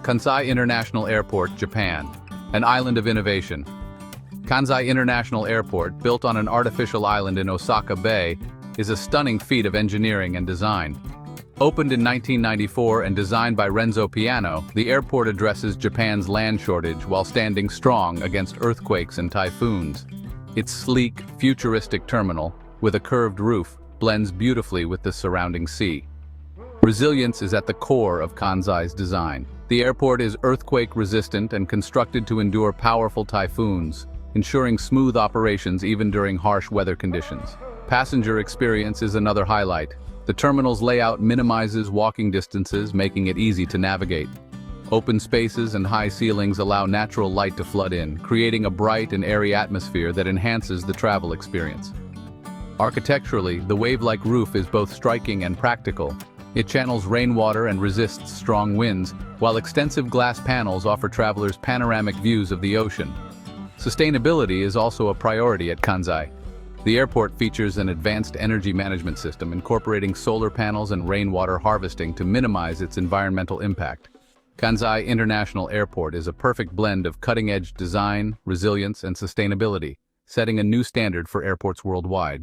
Kansai International Airport, Japan, an island of innovation. Kansai International Airport, built on an artificial island in Osaka Bay, is a stunning feat of engineering and design. Opened in 1994 and designed by Renzo Piano, the airport addresses Japan's land shortage while standing strong against earthquakes and typhoons. Its sleek, futuristic terminal, with a curved roof, blends beautifully with the surrounding sea. Resilience is at the core of Kansai's design. The airport is earthquake-resistant and constructed to endure powerful typhoons, ensuring smooth operations even during harsh weather conditions. Passenger experience is another highlight. The terminal's layout minimizes walking distances, making it easy to navigate. Open spaces and high ceilings allow natural light to flood in, creating a bright and airy atmosphere that enhances the travel experience. Architecturally, the wave-like roof is both striking and practical. It channels rainwater and resists strong winds, while extensive glass panels offer travelers panoramic views of the ocean. Sustainability is also a priority at Kansai. The airport features an advanced energy management system incorporating solar panels and rainwater harvesting to minimize its environmental impact. Kansai International Airport is a perfect blend of cutting-edge design, resilience, and sustainability, setting a new standard for airports worldwide.